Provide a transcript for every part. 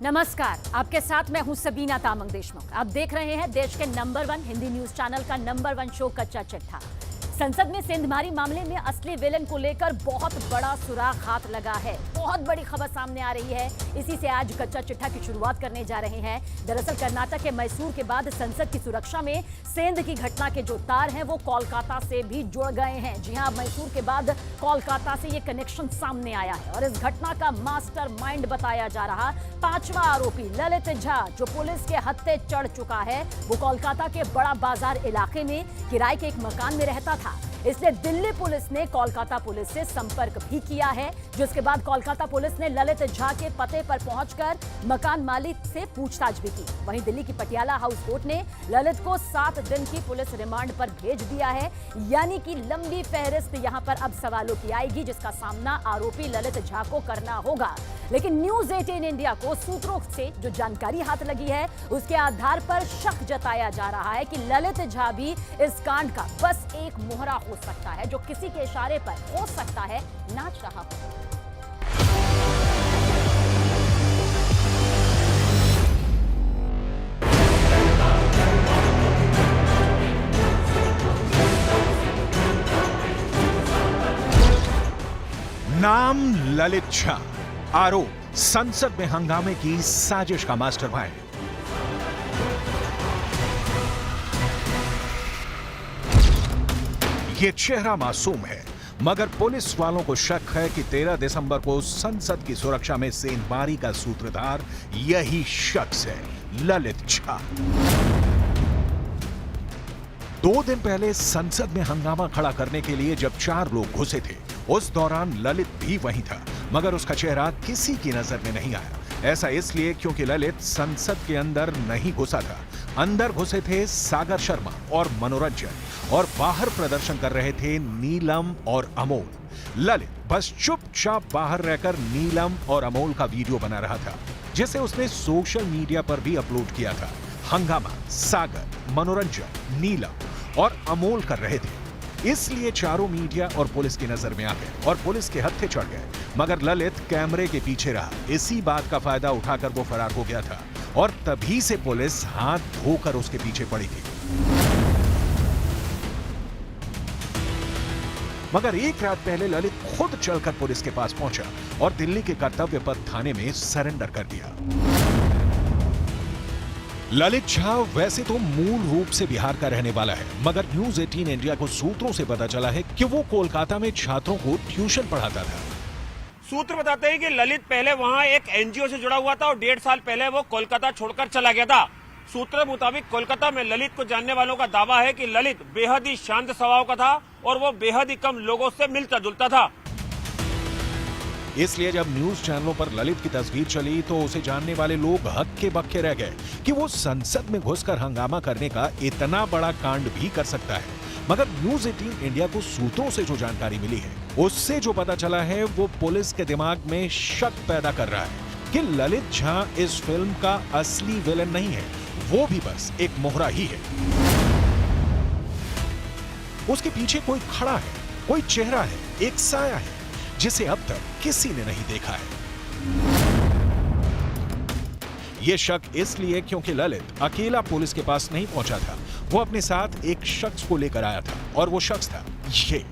नमस्कार, आपके साथ मैं हूं सबीना तामंग देशमुख। आप देख रहे हैं देश के नंबर 1 हिंदी न्यूज चैनल का नंबर 1 शो कच्चा चिट्ठा। संसद में सेंधमारी मामले में असली विलेन को लेकर बहुत बड़ा सुराग हाथ लगा है। बहुत बड़ी खबर सामने आ रही है। इसी से आज कच्चा चिट्ठा की शुरुआत करने जा रहे हैं। दरअसल कर्नाटक के मैसूर के बाद संसद की सुरक्षा में सेंध की घटना के जो तार हैं वो कोलकाता से भी जुड़ गए हैं। जी हां, मैसूर के बाद कोलकाता से ये कनेक्शन सामने आया है और इस घटना का मास्टरमाइंड बताया जा रहा 5वां आरोपी ललित झा, जो पुलिस के हत्थे चढ़ चुका है, वो कोलकाता के बड़ा बाजार इलाके में किराए के एक मकान में रहता था। इसलिए दिल्ली पुलिस ने कोलकाता पुलिस से संपर्क भी किया है, जिसके बाद कोलकाता पुलिस ने ललित झा के पते पर पहुंचकर मकान मालिक से पूछताछ भी की। वहीं दिल्ली की पटियाला हाउस कोर्ट ने ललित को 7 दिन की पुलिस रिमांड पर भेज दिया है। यानी कि लंबी फहरिस्त यहां पर अब सवालों की आएगी, जिसका सामना आरोपी ललित झा को करना होगा। लेकिन न्यूज 18 इंडिया को सूत्रों से जो जानकारी हाथ लगी है, उसके आधार पर शक जताया जा रहा है कि ललित झा भी इस कांड का बस एक मोहरा हो सकता है, जो किसी के इशारे पर हो सकता है नाच रहा हो। नाम ललित झा, आरोप संसद में हंगामे की साजिश का मास्टरमाइंड। ये चेहरा मासूम है, मगर पुलिस वालों को शक है कि 13 दिसंबर को संसद की सुरक्षा में सेंधमारी का सूत्रधार यही शख्स है, ललित झा। 2 दिन पहले संसद में हंगामा खड़ा करने के लिए जब 4 लोग घुसे थे, उस दौरान ललित भी वहीं था, मगर उसका चेहरा किसी की नजर में नहीं आया। ऐसा इसलिए क्योंकि ललित संसद के अंदर नहीं घुसा था। अंदर घुसे थे सागर शर्मा और मनोरंजन, और बाहर प्रदर्शन कर रहे थे नीलम और अमोल। ललित बस चुपचाप बाहर रहकर नीलम और अमोल का वीडियो बना रहा था, जिसे उसने सोशल मीडिया पर भी अपलोड किया था। हंगामा सागर, मनोरंजन, नीलम और अमोल कर रहे थे, इसलिए चारों मीडिया और पुलिस की नजर में आ गए और पुलिस के हत्थे चढ़ गए। मगर ललित कैमरे के पीछे रहा। इसी बात का फायदा उठाकर वो फरार हो गया था और तभी से पुलिस हाथ धोकर उसके पीछे पड़ी थी। मगर एक रात पहले ललित खुद चलकर पुलिस के पास पहुंचा और दिल्ली के कर्तव्य पथ थाने में सरेंडर कर दिया। ललित झा वैसे तो मूल रूप से बिहार का रहने वाला है, मगर न्यूज 18 इंडिया को सूत्रों से पता चला है कि वो कोलकाता में छात्रों को ट्यूशन पढ़ाता था। सूत्र बताते हैं कि ललित पहले वहां एक एनजीओ से जुड़ा हुआ था और 1.5 साल पहले वो कोलकाता छोड़कर चला गया था। सूत्र मुताबिक कोलकाता में ललित को जानने वालों का दावा है कि ललित बेहद ही शांत स्वभाव का था और वो बेहद ही कम लोगों से मिलता जुलता था। इसलिए जब न्यूज चैनलों पर ललित की तस्वीर चली तो उसे जानने वाले लोग हक्के बक्के रह गए कि वो संसद में घुसकर हंगामा करने का इतना बड़ा कांड भी कर सकता है। मगर न्यूज 18 इंडिया को सूत्रों से जो जानकारी मिली है, उससे जो पता चला है, वो पुलिस के दिमाग में शक पैदा कर रहा है कि ललित झा इस फिल्म का असली विलेन नहीं है, वो भी बस एक मोहरा ही है। उसके पीछे कोई खड़ा है, कोई चेहरा है, एक साया है, जिसे अब तक किसी ने नहीं देखा है। यह शक इसलिए क्योंकि ललित अकेला पुलिस के पास नहीं पहुंचा था। वो अपने साथ एक शख्स को लेकर आया था और वो शख्स था ये।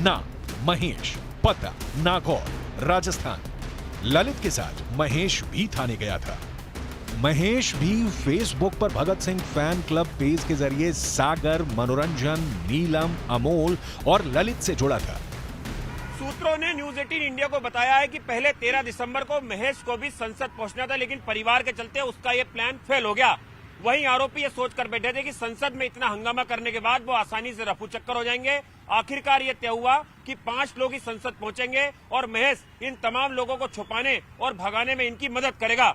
नाम महेश, पता नागौर, राजस्थान। ललित के साथ महेश भी थाने गया था। महेश भी फेसबुक पर Bhagat Singh fan club page के जरिए सागर, मनोरंजन, नीलम, अमोल और ललित से जुड़ा था। सूत्रों ने न्यूज 18 इंडिया को बताया है कि पहले 13 दिसंबर को महेश को भी संसद पहुंचना था, लेकिन परिवार के चलते उसका ये प्लान फेल हो गया। वहीं आरोपी ये सोचकर बैठे थे कि संसद में इतना हंगामा करने के बाद वो आसानी से रफू चक्कर हो जाएंगे। आखिरकार ये तय हुआ कि 5 लोग ही संसद पहुंचेंगे और महेश इन तमाम लोगों को छुपाने और भगाने में इनकी मदद करेगा।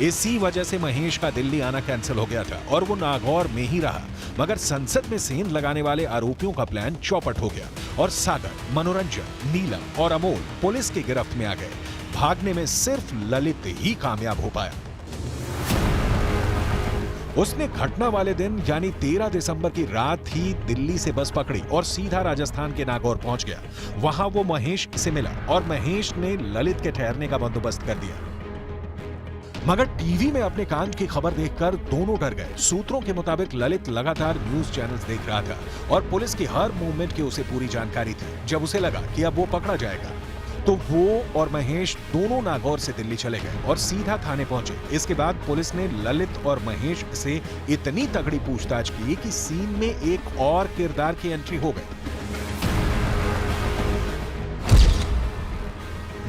इसी वजह से महेश का दिल्ली आना कैंसिल हो गया था और वो नागौर में ही रहा। मगर संसद में सेंध लगाने वाले आरोपियों का प्लान चौपट हो गया और सागर, मनोरंजन, नीलम और अमोल पुलिस की गिरफ्त में आ गए। भागने में सिर्फ ललित ही कामयाब हो पाया। उसने घटना वाले दिन यानी 13 दिसंबर की रात ही दिल्ली से बस पकड़ी और सीधा राजस्थान के नागौर पहुंच गया। वहां वो महेश से मिला और महेश ने ललित के ठहरने का बंदोबस्त कर दिया। मगर टीवी में अपने कान की खबर देखकर दोनों डर गए। सूत्रों के मुताबिक ललित लगातार न्यूज चैनल्स देख रहा था और पुलिस की हर मूवमेंट की उसे पूरी जानकारी थी। जब उसे लगा कि अब वो पकड़ा जाएगा तो वो और महेश दोनों नागौर से दिल्ली चले गए और सीधा थाने पहुंचे। इसके बाद पुलिस ने ललित और महेश से इतनी तगड़ी पूछताछ की कि सीन में एक और किरदार की एंट्री हो गई।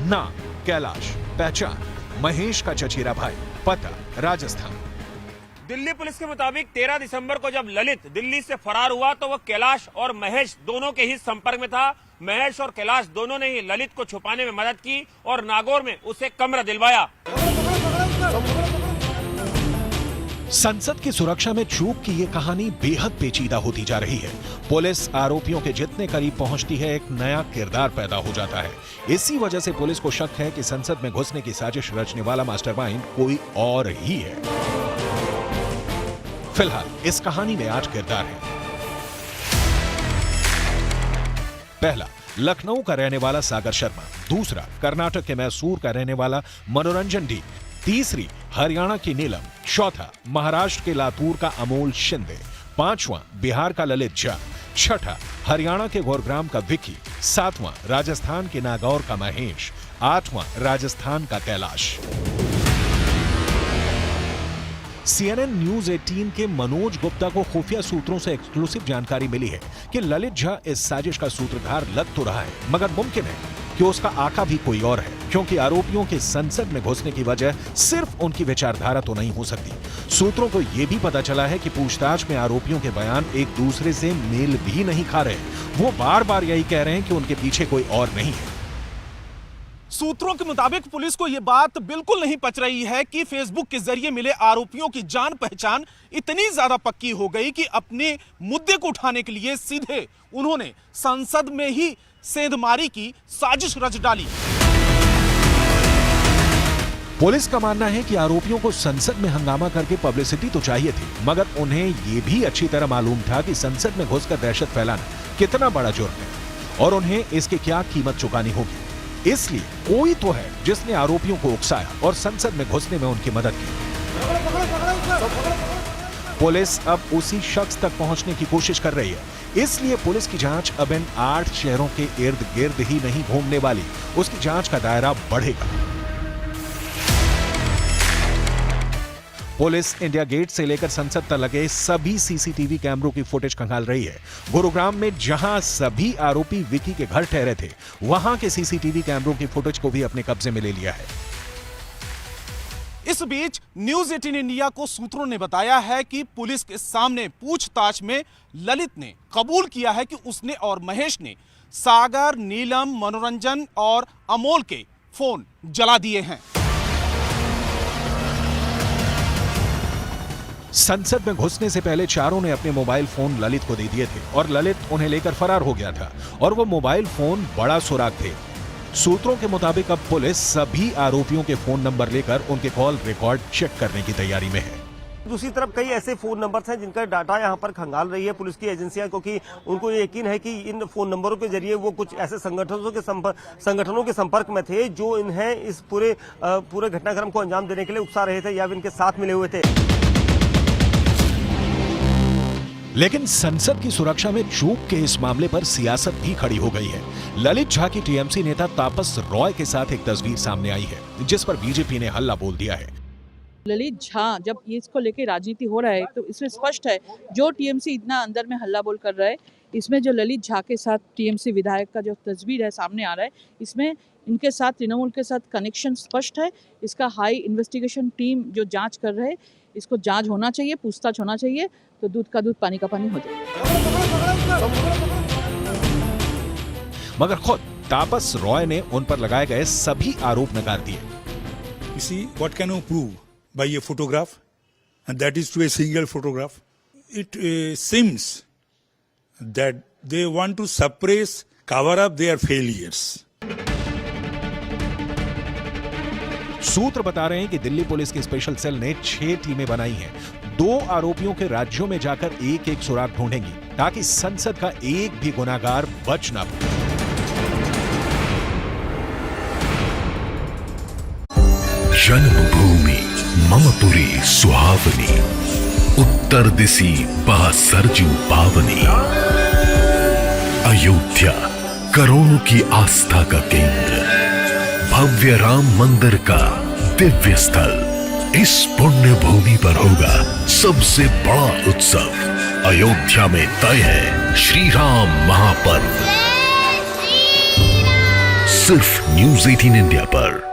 नाम कैलाश, पहचान महेश का चचेरा भाई, पता राजस्थान। दिल्ली पुलिस के मुताबिक 13 दिसंबर को जब ललित दिल्ली से फरार हुआ तो वह कैलाश और महेश दोनों के ही संपर्क में था। महेश और कैलाश दोनों ने ही ललित को छुपाने में मदद की और नागौर में उसे कमरा दिलवाया। संसद की सुरक्षा में चूक की ये कहानी बेहद पेचीदा होती जा रही है। पुलिस आरोपियों के जितने करीब पहुंचती है, एक नया किरदार पैदा हो जाता है। इसी वजह से पुलिस को शक है कि संसद में घुसने की साजिश रचने वाला मास्टरमाइंड कोई और ही है। फिलहाल इस कहानी में 8 किरदार हैं। पहला, लखनऊ का रहने वाला सागर शर्मा। दूसरा, कर्नाटक के मैसूर का रहने वाला मनोरंजन डी। तीसरी, हरियाणा की नीलम। चौथा, महाराष्ट्र के लातूर का अमोल शिंदे। पांचवां, बिहार का ललित झा। छठा, हरियाणा के गुरुग्राम का विकी। सातवां, राजस्थान के नागौर का महेश। आठवां, राजस्थान का कैलाश। CNN न्यूज 18 के मनोज गुप्ता को खुफिया सूत्रों से एक्सक्लूसिव जानकारी मिली है कि ललित झा इस साजिश का सूत्रधार लग तो रहा है, मगर मुमकिन है कि उसका आका भी कोई और है, क्योंकि आरोपियों के संसद में घुसने की वजह सिर्फ उनकी विचारधारा तो नहीं हो सकती। सूत्रों को यह भी पता चला है कि पूछताछ में आरोपियों के बयान एक दूसरे से मेल भी नहीं खा रहे। वो बार बार यही कह रहे हैं कि उनके पीछे कोई और नहीं है। सूत्रों के मुताबिक पुलिस को यह बात बिल्कुल नहीं पच रही है कि फेसबुक के जरिए मिले आरोपियों की जान पहचान इतनी ज्यादा पक्की हो गई कि अपने मुद्दे को उठाने के लिए सीधे उन्होंने संसद में ही सेंधमारी की साजिश रच डाली। पुलिस का मानना है कि आरोपियों को संसद में हंगामा करके पब्लिसिटी तो चाहिए थी, मगर उन्हें यह भी अच्छी तरह मालूम था कि संसद में घुसकर दहशत फैलाना कितना बड़ा जुर्म है और उन्हें इसकी क्या कीमत चुकानी होगी। इसलिए कोई तो है जिसने आरोपियों को उकसाया और संसद में घुसने में उनकी मदद की। पुलिस अब उसी शख्स तक पहुंचने की कोशिश कर रही है। इसलिए पुलिस की जांच अब इन 8 शहरों के इर्द गिर्द ही नहीं घूमने वाली, उसकी जांच का दायरा बढ़ेगा। पुलिस इंडिया गेट से लेकर संसद तक लगे सभी सीसीटीवी कैमरों की फुटेज खंगाल रही है। गुरुग्राम में जहां सभी आरोपी विकी के घर ठहरे थे, वहां के सीसीटीवी कैमरों की फुटेज को भी अपने कब्जे में ले लिया है। इस बीच न्यूज 18 इंडिया को सूत्रों ने बताया है कि पुलिस के सामने पूछताछ में ललित ने कबूल किया है कि उसने और महेश ने सागर, नीलम, मनोरंजन और अमोल के फोन जला दिए हैं। संसद में घुसने से पहले चारों ने अपने मोबाइल फोन ललित को दे दिए थे और ललित उन्हें लेकर फरार हो गया था और वो मोबाइल फोन बड़ा सुराग थे। सूत्रों के मुताबिक अब पुलिस सभी आरोपियों के फोन नंबर लेकर उनके कॉल रिकॉर्ड चेक करने की तैयारी में है। दूसरी तरफ कई ऐसे फोन नंबर्स हैं जिनका डाटा यहां पर खंगाल रही है पुलिस की एजेंसियां, क्योंकि उनको ये यकीन है कि इन फोन नंबरों के जरिए वो कुछ ऐसे संगठनों के संपर्क में थे जो इन्हें इस पूरे घटनाक्रम को अंजाम देने के लिए उकसा रहे थे या इनके साथ मिले हुए थे। लेकिन संसद की सुरक्षा में चूक के इस मामले पर सियासत भी खड़ी हो गई है। ललित झा की टीएमसी नेता तापस रॉय के साथ एक तस्वीर सामने आई है जिस पर बीजेपी ने हल्ला बोल दिया है। ललित झा जब इसको लेके राजनीति हो रहा है तो इसमें स्पष्ट है जो टीएमसी इतना अंदर में हल्ला बोल कर रहा है, इसमें जो ललित झा के साथ टीएमसी विधायक का जो तस्वीर है सामने आ रहा है, इसमें इनके साथ तृणमूल के साथ कनेक्शन स्पष्ट है। इसका हाई इन्वेस्टिगेशन टीम जो जांच कर रहे हैं, इसको जांच होना चाहिए, पूछताछ होना चाहिए, तो दूध का दूध पानी का पानी हो जाए। मगर खुद तापस रॉय ने उन पर लगाए गए सभी आरोप नकार दिए। You see, what can you prove by a photograph? And that is to a single photograph. It seems that they want to suppress, cover up their failures. सूत्र बता रहे हैं कि दिल्ली पुलिस की स्पेशल सेल ने 6 टीमें बनाई हैं। 2 आरोपियों के राज्यों में जाकर एक एक सुराग ढूंढेंगी ताकि संसद का एक भी गुनाहगार बच ना पाए। जन्मभूमि मम पुरी सुहावनी, उत्तर दिशि बह सरजू पावनी। अयोध्या करोड़ों की आस्था का केंद्र, भव्य राम मंदिर का दिव्य स्थल। इस पुण्य भूमि पर होगा सबसे बड़ा उत्सव। अयोध्या में तय है श्री राम महापर्व। सिर्फ News 18 इंडिया पर।